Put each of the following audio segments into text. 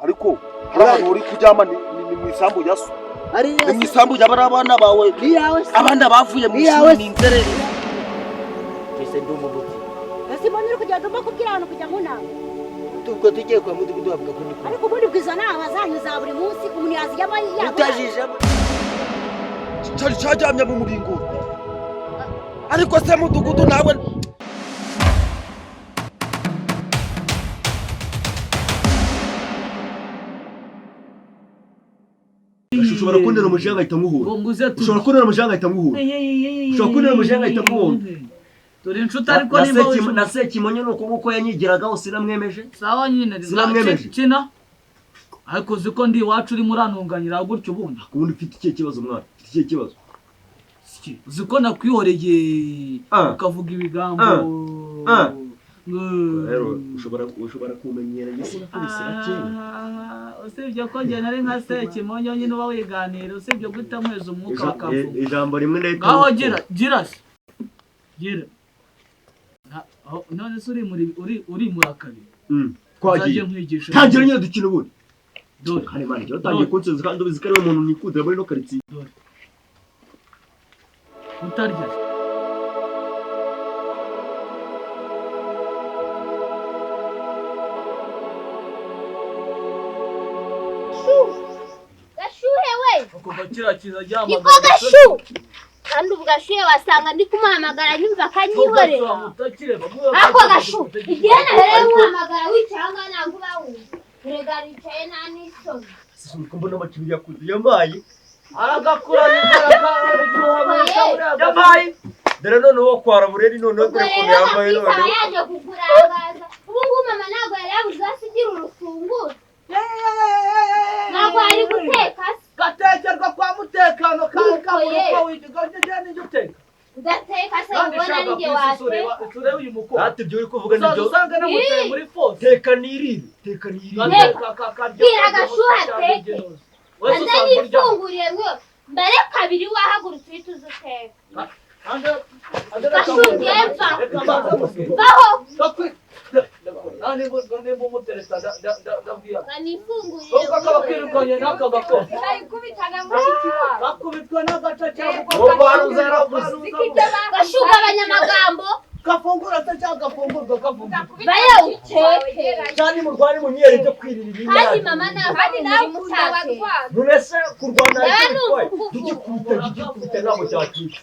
ariko hari abantu uri kujyama ni mu isambu yaso ni mu isambu y'abana bawe abana bavuye mu ishuri ni inzerere ese ndumubuti ese mbonye kujya ndumva kubwira abantu kujya mu nama tuko tugiye kwa mudugudu bavuga ko ni ariko ubundi bwiza nama zanyu za buri munsi umuntu yazijyamo utajijamo cyari cyajyamye mu muringo ariko se mudugudu nawe ushobora kunera umushinga ahita muhura ushobora kunera umushinga ahita muhura ushobora kunera umushinga ahita muhura turi inshuti ariko nimba na Sekimonyo nuko yanyigiragaho sinamwemeje sawa nyine sinamwemeje kina ariko ziko ndi iwacu uri murantunganira gutyo ubundi ufite ikihe kibazo mwana ufite ikihe kibazo ziko nakwihoreye ukavuga ibigambo rero ushobora kumenyera yose usibye ko njye nari nka Sekimonyo nyine uba wiganira usibye guhita mweza umwuka wakavuga ijambo rimwe leta aho gira none se uri murakari twagiye nkwigisha tangira nyine dukina ubundi dore hari manje utangiye kunsenza kandi ubizi ko ari umuntu nikundira muri no quartier dore utarya gashuhe we uko bakira kiza ryama niko gashu kandi ubgashuhe wasanga ndi kumuhamagara nyumva kanyihorera ako gashu igihe nahereye kumuhamagara wicanga ntabwo bawumva urega ricaye nta n'isoni sisuko mbona amakiri yakuze yambaye aragakura yambaye dore none wo kwara bureri none dore ko yambaye none yaje kukurangaza ubu ngubu mama ntabwo yari yabuze asigira urufunguzo ntabwo ari guteka gatekerwa kwa mutekano kandi kaburuko wigigaje n'igiteka udateka se ubona ari njye wateka turebe uyu mukobwa ati byo uri kuvuga nibyo usanga namuteye muri force teka nirire bwira gashuha teke anda nifunguriye ngo mbere kabiri wahagurutse uhita uza uteka gashugiye mva vaho nimba umuteresa ndabwira nifunguriye kakabakirukanye n'aka gakora kubitana mushiki wawe bakubitwa n'agaca cyangwa gashuga abanyamagambo gafungura se cyangwa gafungurwa kavumbuka baya uteke cyane mu Rwanda mu nyeri byo kwirira ibindi kandi mama kandi nawe mutate nurese kurwana igikubita nabo cyakira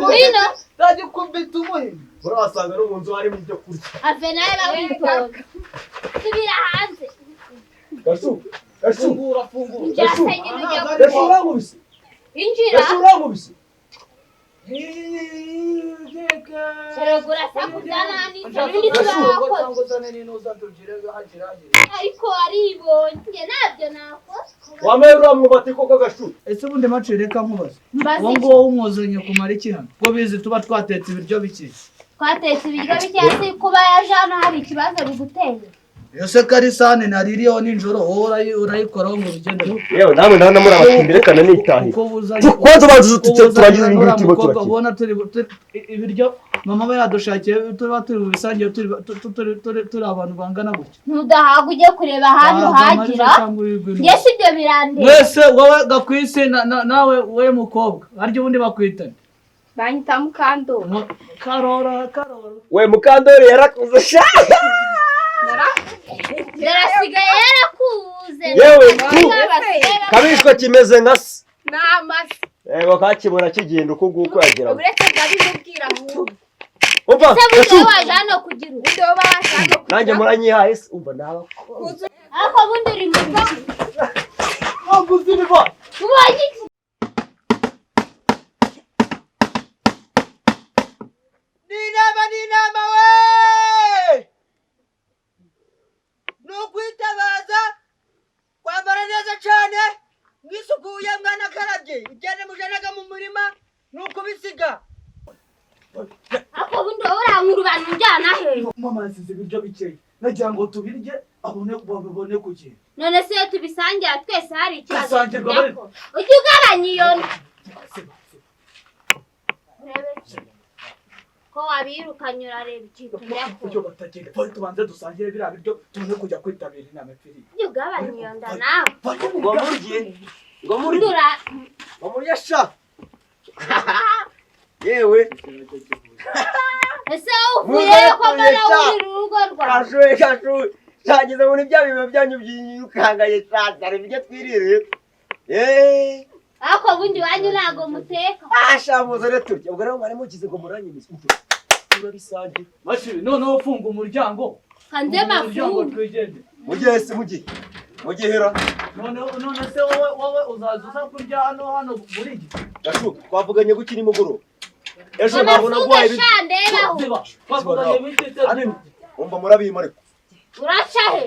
Wino ndagikubita umuhini urasanga no mu nzu harimo ibyo kurya ave nawe bawitonda subira hanze fungura byasenye n'ujya urangubise injira urangubise seragura sakujyana n'ibindi turakoze ariko aribonye nabyo nakoze wamaye uramwubati koko gashu ese ubundi macereka nkubaza uwo nguwo w'umwuzanye kumara iki hano ko bizi tuba twatetse ibiryo bike twatetse ibiryo bike si kuba yaje hano hari ikibazo biguteye yose karisane naririyeho nijoro wowe urayikoraho mu rugendo yewe namwe ndabona muri abakindirekana nitahe kwanza bazi turagize ibintu bitimo turaki ubona turi ibiryo mama we yadushakiye tuba turi mu bisangiye turi abantu bangana gutya ntudahaga ujye kureba ahantu hagira ngese ibyo birandeba wese wowe gakwisi nawe we mukobwa harya ubundi bakwitana banyita Mukandori karora we Mukandori yarakuze sha yarasigaye yarakuze yewe kabishwa kimeze nka se namase yego kakibona kigenda uko nguko yagera uretse ndabimubwira mu umva se waje hano kugira ubundi wowe bashaka nanjye muranyihaye se umva naba ako bundi uri mu nguziniva ubonye Ninama we nukwitabaza kwambara neza cyane mwisukuye mwana karabye ibyane mujanaga mu murima nukubisiga ako bundi wowe urankuru bantu njyana he mama yasize ibiryo bikeya nagira ngo tubirye babibone kuki none se iyo tubisangira twese hari ikibazo Dusangirwa ujye ugabanya iyo ko wabirukanye urareba ikintu icyo batagenda twari tubanze dusangire biriya biryo tubone kujya kwitabira inama firi ugabanya iyo nda nawe ngo murye ngo murye ndura ngo murye sha yewe ese uvuye ko mbona uri urugo rwawe kashuye cyageze muri bya biba byanyu by'irukangaye cyane bijye twirire ako bundi wanyu ntago muteka shamuze rero turya ubwo rero mwari mugize ngo muranyimize urabisange mashibi noneho ufunga umuryango hanze mafungu twigende mugihera none se wowe uzaza kurya hano muri iki gashu twavuganye gukina imugoro ejo nabona gwaye twavuganye biki umva murabima ariko uraca he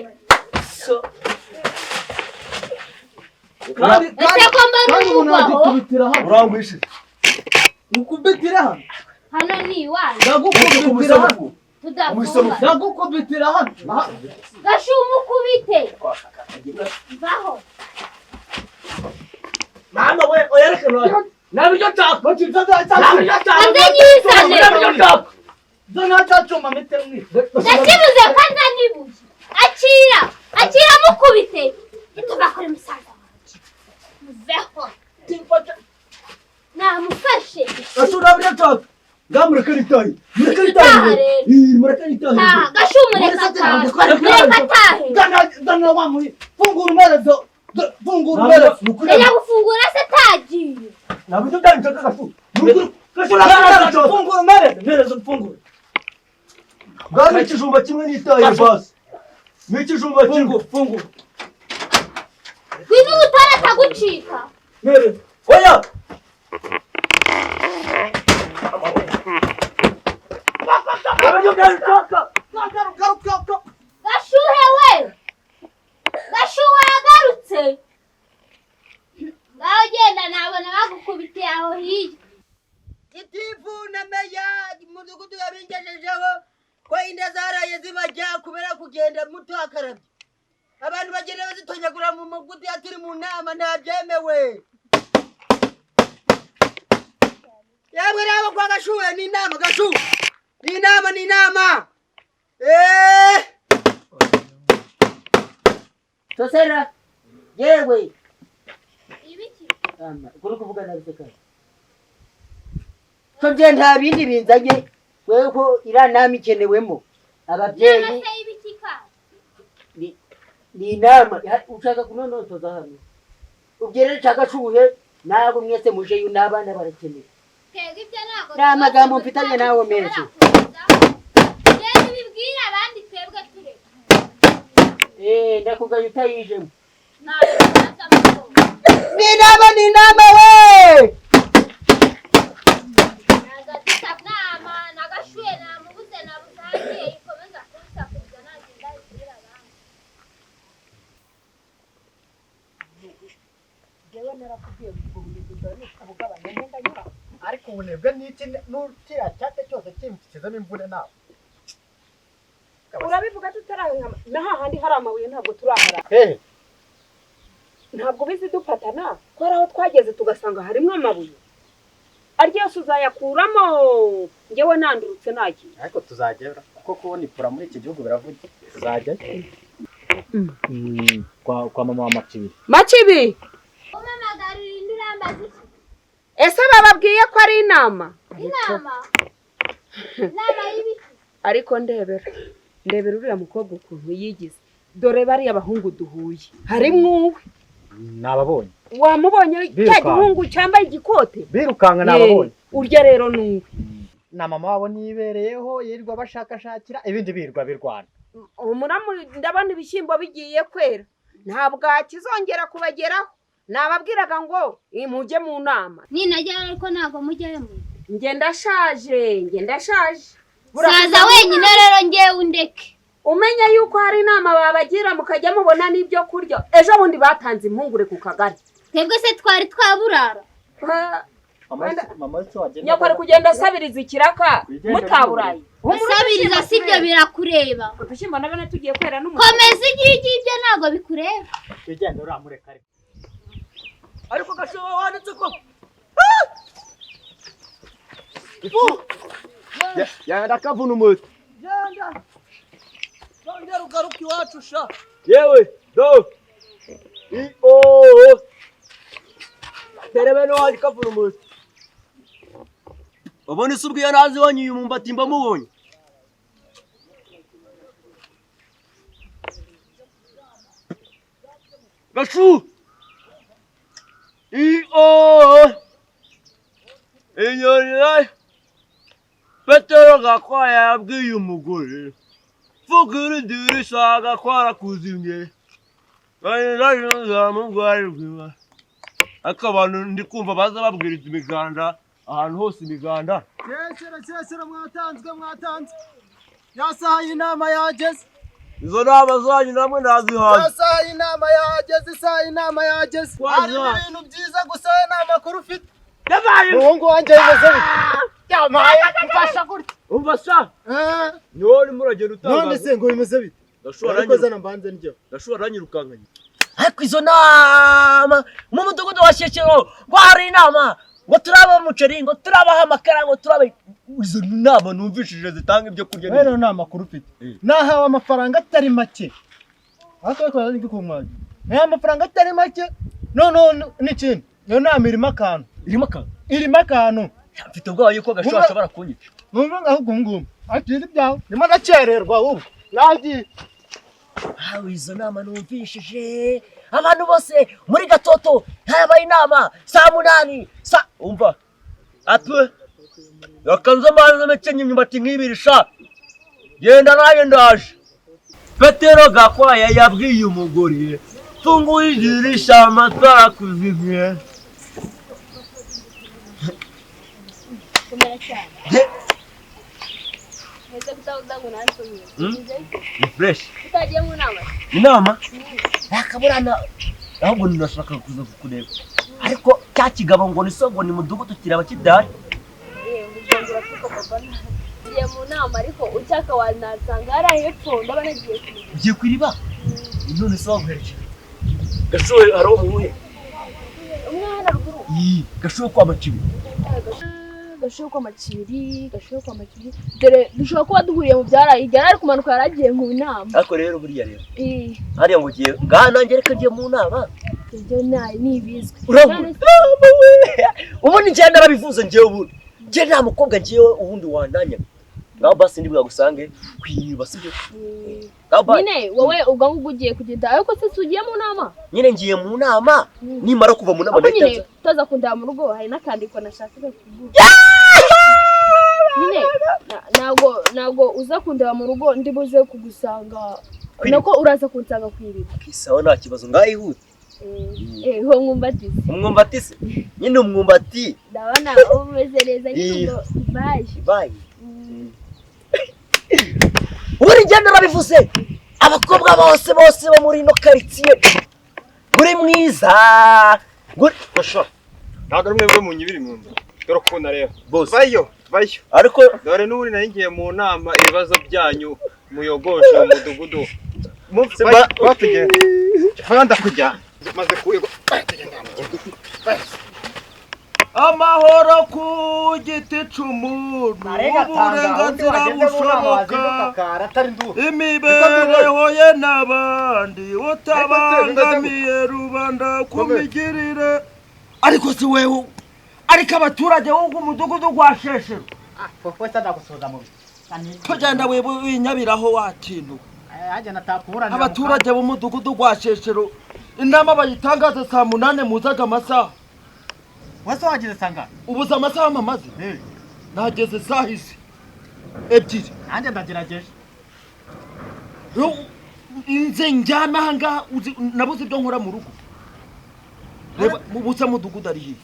kandi ko mbona urugwaho urangwishe mukubitira hano ni iwanyu ndagukubitira hano tudafunga ndagukubitira hano gashu umukubite vaho mama we oyerekana nabyo tako hanze nyizane Donatacuma metemwe. Ndakibuze kandi nibuye. Akira mukubite. Itubakore musaza wacu. Muveho. Timfata. Namufashe. Ashura byataka. Ngamureka ritaye. Mureka ritaye. Gashumureka tahe. Gana wamuye. Fungura umerezo. Fungura umerezo. Ela gufungura se tagiye. Nabyo byanjaka gashu. Fungura umerezo fungura. Ngani ikijumba kimwe n'itaye basi. N'ikijumba kimwe fungura. Kwini utarata gucika. Mere. Oya. Gashuhe we. Gashuhe yagarutse. Ngaho genda nabona bagukubitiye aho hirya. Itifu na meya mudugudu yabingejejeho ko inda zaraye zibajya kubera kugenda muto akarabye. Abantu bagenda bazitonyagura mu mugudu yaturi mu nama ntabyemewe. Yabwe rabo kwa gashuwe ni inama gashu. Ni inama. Tosera. Yewe. Ibiki? Kuri kuvuga nabiseka. Tobye nta bindi binzanye wewe ko iranama ikenewemo ababyeyi ni inama ushaka kunonotoza hano ubyere chaka shuhe nabo mwese muje y'unabana barakeneye twebwe ibyo ntago n'amagambo mfitanye nawe menshi rero bibwira abandi twebwe tureka ndakugaye utayijemo ni inama we ariko ubunebwe n'iki n'utira cyate cyose kimukizamo imvune nawe urabivuga tutarahinga na hahandi hari amabuye ntabwo turahara ntabwo bizi dufatana ko ari aho twageze tugasanga harimo amabuye aryo yose uzayakuramo ngewe nandurutse nagiye ariko tuzagera kuko kubona ipura muri iki gihugu biravuga tuzajya kwa mama wa Makibi umamagarira indi urambaza iki ese bababwiye ko ari inama inama y'ibiki ariko ndebera uriya mukobwa ukuntu yigize dore bariya bahungu duhuye harimo uwe nababonye wamubonye cya gihungu cyambaye igikote birukanga nababonye urya rero nuwe na mama wabo nibereyeho yirirwa bashakashakira ibindi birwa birwana ndabona ibishyimbo bigiye kwera ntabwo akizongera kubageraho nababwiraga ngo imujye mu nama ninajya ariko ntago mujyayo ngenda shaje saza wenyine rero ngewe undeke umenya yuko hari inama babagira mukajya mubona n'ibyo kurya ejo bundi batanze impungure ku kagari twebwe se twari twaburara nyoko ari kugenda asabiriza ikiraka mutaburaye usabiriza sibyo birakureba udushyimbo nabone tugiye kwera n'umuco komeza igihe ibyo ntago bikureba tugenda uramureka ariko gashoba wanditse ko Yanda kavuna umutwe. Genda. Zongera ugaruka iwacu sha. Yewe, do. Oh. Terebe no wandi kavuna umutwe. Ubone subwiye nazi wanyu uyu mumbati mba mubonye. Gashu. Inyoni Petero gakwaya yabwiye umugore vugira idirisha agakwara kuzimye zamugwarirwa akabantu ndi kumva baza babwiriza imiganda ahantu hose imiganda Cyesera mwatanzwe ya saha y'inama yageze izo nama zanyu namwe nazihaye ya saha y'inama yageze hari ibintu byiza gusa n'amakuru ufite umuhungu wanjye bimeze bite yamaye mfasha gutya umva sa none muragenda utanga none se ngo bimeze bite ariko zana mbanze njye ndashobora ranyirukankanye ariko izo nama mu mudugudu wa Shyekero ngo hari inama ngo turaba umuceri ngo turabaha amakara ngo turaba izo nama numvishije zitanga ibyo kurya rero nta makuru ufite nahawe amafaranga atari make ariko ari kumwaje amafaranga atari make none n'ikindi yo nama irimo akantu mfite ubwoba yuko gashobora ashobora kunyica numva ngahubwo ngumva ati ibyawe ndimo nacererwa ubu nagiye izo nama numvishije abantu bose muri Gatoto habaye inama saa 8 umva atwe yakanze amazi mekenye imyumbati nk'ibirisha genda naye ndaje Petero gakwaya yabwiye umugore funguye idirisha amatara kuzimye fresh utagiye mu nama inama yakaburana ahubwo ndashaka kuza kukureba ariko cya kigabo ngo nisongo ni mudugudu kiraba kidari nguzongura kuko papa ngiye mu nama ariko ucyaka wanasanga hari hepfo ndabona ugiye kwiriba none se waguhereje gashoye ari umuhe umwana ruguru gashoye kwa makibi gashoye kwa makibiri dore dushobora kuba duhuriye mu byaraye igara ari kumanuka yaragiye mu nama ariko rero buriya rero hariya ngo ugiye nanjye reka ngiye mu nama ibyo nibizwe ubundi njye narabivuze njyewe ubundi njye nta mukobwa njyewe ubundi wandanya ngaho basi ndi bwagusange kwiba sibyo nyine wowe ubwo ugiye kugenda ariko se ugiye mu nama nyine ngiye mu nama nimara kuva mu nama ndahita utaza kundaba mu rugo hari n'akandiko nashakaga kuvuga nyine ntabwo uza kundaba mu rugo ndi buze kugusanga nako uraza kunsanga kwiriba kisaho nta kibazo ngayihute ho umwumbati se nyine umwumbati ndabona umeze neza nyine bayi uri ngenda nabivuze abakobwa bose bo muri no quartier guri mwiza guri kosha ntago mwebwe mu nyibiri mu ndo dore ko nareba bose bayo ariko dore n'uri nari ngiye mu nama ibibazo byanyu muyogoshe mu mudugudu mufite batugenda fanda kujya maze kuyigo amahoro ku giti c'umuntu uburenganzira bushoboka imibereho ye n'abandi utabangamiye rubanda ku migirire ariko si wewe ariko abaturage b'umudugudu gwa Sheshero tugenda winyabiraho wakintu abaturage b'umudugudu gwa Sheshero inama bayitangaza saa 8 muzaga amasaha wese wagize sanga ubuza amasaha mamaze nageze sahisi ebyiri nanjye ndagerageje inze njyana hanga nabuze ibyo nkora mu rugo reba mubuza mudugudu ari hiye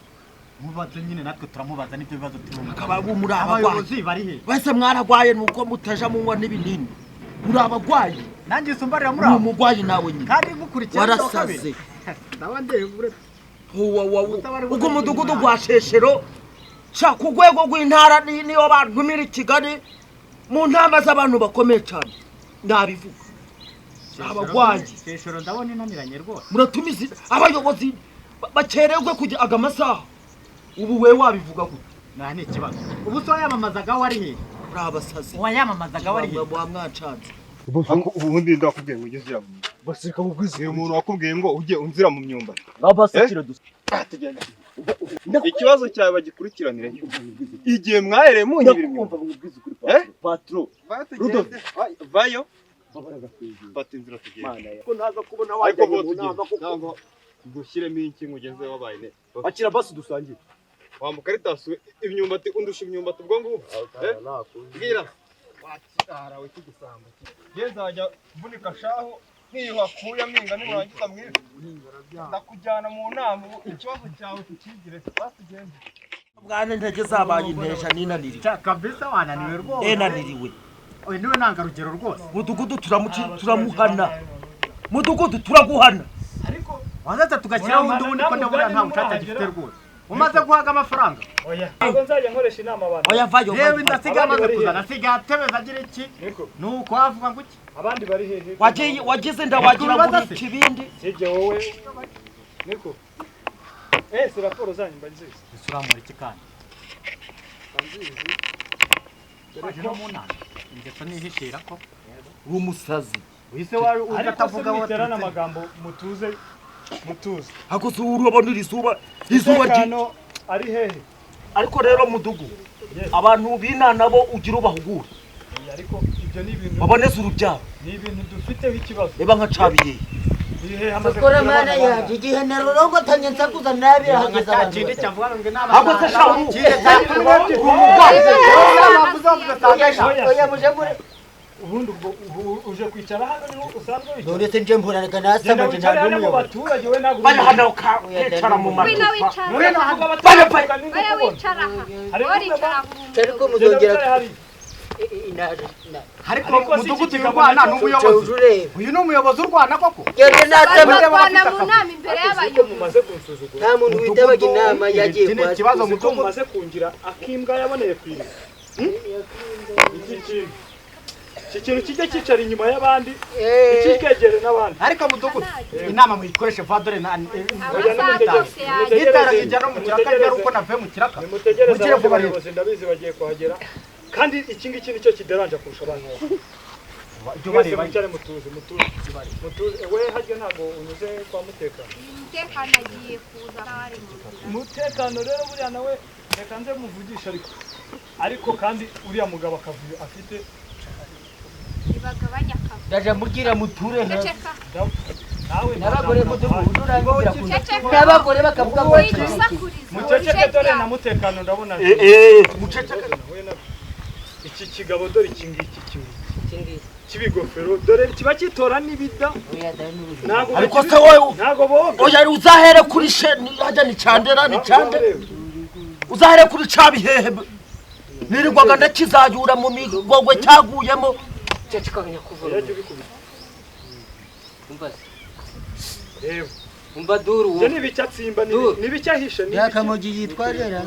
mubaze nyine natwe turamubaza n'ibyo bibazo turimo akaba muri abagwayi bari he base mwaragwaye nuko mutaja munywa n'ibinini muri abagwayi nanjye isumbarira muri abo umugwayi nawe nyine kandi gukurikira warasaze ndabandeye uko umudugudu gwa Sheshero cha ku rwego rw'intara niyo bantu miri Kigali mu ntamba z'abantu bakomeye cyane ndabivuga abagwayi Sheshero ndabona inaniranye rwose muratumize abayobozi bakererwe kujya agamasaha ubu we wabivuga gute nta n'ikibazo ubu so yamamazaga wari he muri abasazi wayamamazaga wari wamwacanze ubundi ndakubwiye ngo ujye uzira mu myumbati basirika bugwize umuntu wakubwiye ngo ujye unzira mu myumbati abasakira dusa ikibazo cyawe bagikurikiranire igihe mwahereye munyibira imyumbati patro Rudolf vayo fata inzira tugenda ko naza kubona ariko wajya bo mu nama tugenda ntabwo gushyiremo iki ngugeze wabaye ne akira basi dusangiye wamukaritasuye imyumbati undusha imyumbati ubwo ngubwo bwira wakirara we kigisamba ngezajya vunika shaho niyo wakuye aminga nimurangiza mwiza ndakujyana mu nama ikibazo cyawe tukigire twatugende bwana intege zabaye intesha ninaniriwe kabisa wananiwe rwose naniriwe oye niwe nanga rugero rwose mudugudu turamuhana mudugudu turaguhana ariko wazaza tugashyiraho undi wundi ko ndabura nta mucaca gifite rwose umaze guhaga amafaranga oya ntabwo nzajya nkoresha inama abantu oya vayo yewe ndasiga amaze kuzana asiga atebeza agira iki nuko wavuga ngo iki abandi bari hehe wagize ndawagira ngo ni ikibindi sijye wowe niko si raporo zanyu mba nzizi isuramura iki kandi waje no mu nama ingeso nihishira ko uri umusazi wise wawe ugatavuga ariko muterana amagambo mutuze ako se urabona izuba umutekano ari hehe ariko rero mudugu abantu binana bo ugira ubahugura ariko ibyo ni ibintu baboneza urubyaro ni ibintu dufiteho ikibazo reba nka cabiye ihe hamaze kora mana yaje igihe narorongo tanye nsakuza nabi hageze abantu kindi cyavuga ngo inama ako se shawu oya muje muri ubundi uje kwicara hano niho usanzwe wicara none se nje mburanaga nasama nje ntabwo mu baturage we ntabwo bari hano kwicara mu Wino maduka wicara. Oya wicara aha. Oricara ariko muzongera ariko mudugudu y'urwana n'umuyobozi uyu ni umuyobozi urwana koko gende natama Bana mu nama imbere y'abayobozi. mumaze kunsuzugura nta muntu witabaga inama yagiye iki ni ikibazo muko mudugudu mumaze kungira akimbwa yaboneye kwira iki kintu kijya cyicara inyuma y'abandi ikikegere n'abandi ariko mudugudu inama muyikoreshe vadore na Amasaha kijya no mu kiraka rero uko navuye mu kiraka nimutegereze abandi bayobozi ndabizi bagiye kuhagera kandi iki ngiki nicyo kideranja kurusha abantu mwese mwicare mutuze we harya ntabwo unyuze kwa mutekano umutekano agiye kuza ari umutekano rero buriya nawe reka nze muvugisha ariko kandi uriya mugabo akavuyo afite ibagabanya akavuyo ndaje mbwira muture ceceka nawe n'abagore mudugudu urangira ceceka n'abagore bakavuga ngo muceceke dore na mutekano ndabona muceceke iki kigabo dore iki ngiki kibigofero dore kiba kitora n'ibida ariko se wowe ntago bombe oya uzahere kuri hajya ni candera uzahere kuri cabihehe nirirwaga ndakizayura mu migogwe cyaguyemo cecekanya kuvuga reba umva duru je nibicatsimba nibicyahisha yakamogi yitwarira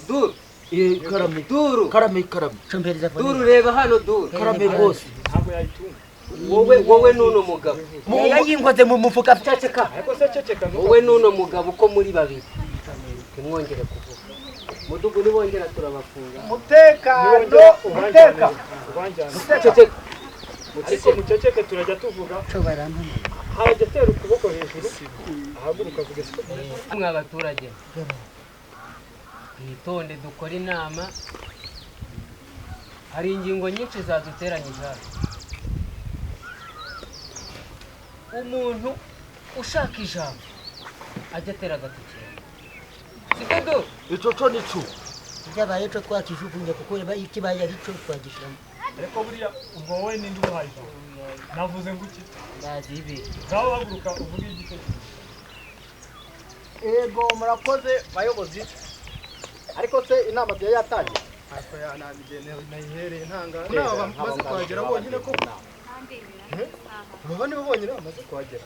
duru karame duru karame chombereza duru reba hano duru karame rwose ntabwo yayitunga wowe nuno mugabo yayinkoze mu mufuka ceceka ariko se ceceka wowe nuno mugabo uko muri babiri kimwongere kuvuga mudugu nibongera turabafunga umutekano muceceke turajya tuvuga harajya atera ukuboko hejuru ahaguruka avuga siko mwe abaturage twitonde dukora inama hari ingingo nyinshi zaduteranyije hano umuntu ushaka ijambo ajya atera agatukira sibyo icoco nico byabaye cyo twakijugunya kuko ikibaye ari cyo twagishiramo ariko buriya ubwo wowe ninde ubuhaye navuze ngo iki ndazi ibi ngaho haguruka uvuge igitekerezo ego murakoze bayobozi ariko se inama bya yatangiye ariko nayihereye ntanga bamaze kuhagera bonyine ko baba nibo bonyine bamaze kuhagera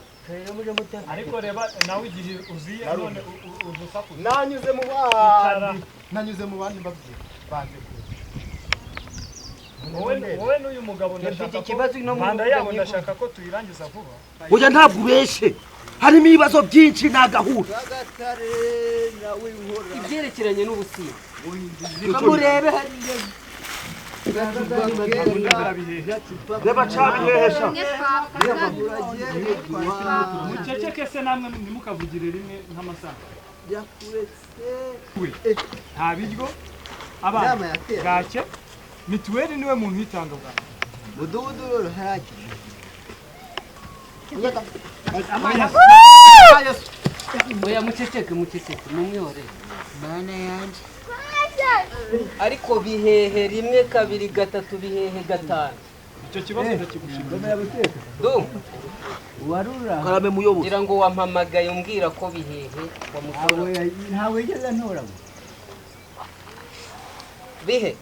ariko reba nawe igihe uziye none udusakuza nanyuze mu bandi mbabwira banze wowe n'uyu mugabo ndashaka ko manda yabo ndashaka ko tuyirangiza vuba oya ntabwo ubeshe harimo ibibazo byinshi nagahura ibyerekeranye n'ubusinzi murebe hariya reba cabihehesha muceceke se namwe ntimukavugire rimwe nk'amasaha nta biryo abana bwake mituweli niwe muntu uyitanga bwa mudugudu rero haraki oya muceceke mumwihore mana yanje ariko bihehe rimwe kabiri gatatu bihehe gatanu icyo kibazo ndakigushimira warura karame muyobozi ngira ngo wampamagaye umbwira ko bihehe wamutora ntawe yigeze ntora bihe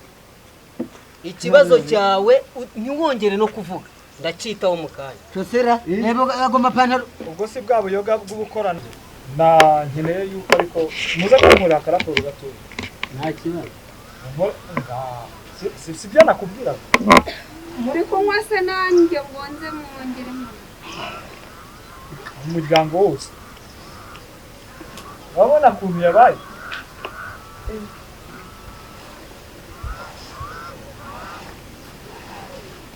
ikibazo cyawe ntiwongere no kuvuga ndacitaho mu kanya tosera reba agoma pantaro ubwo si bwa buyoga bw'ubukorano na nkeneye yuko ariko muze kunkorera akaraporo gatoya nta kibazo si byo nakubwiraga muri kunywa se nanjye ngonze mwongeremo umuryango wose urabona ukuntu yabaye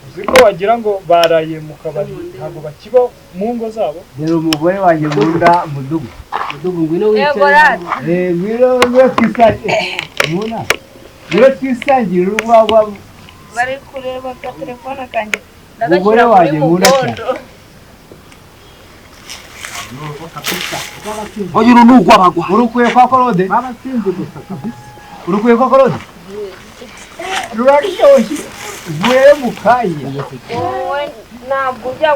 uzi ko wagira ngo baraye mu kabari ntabwo bakiba mu ngo zabo rero umugore wanjye nkunda mudugu ngwino wicaye ngwino twisangire muna ngwino twisangire urwagwa bari kureba ka telefone kanjye umugore wanjye nkunda cyane oya uru nugwa bagwa urukuye kwa korode babasinze gusa kabisa urukuye kwa korode ruraryoshye vuye mu kanya wowe ntabwo ujya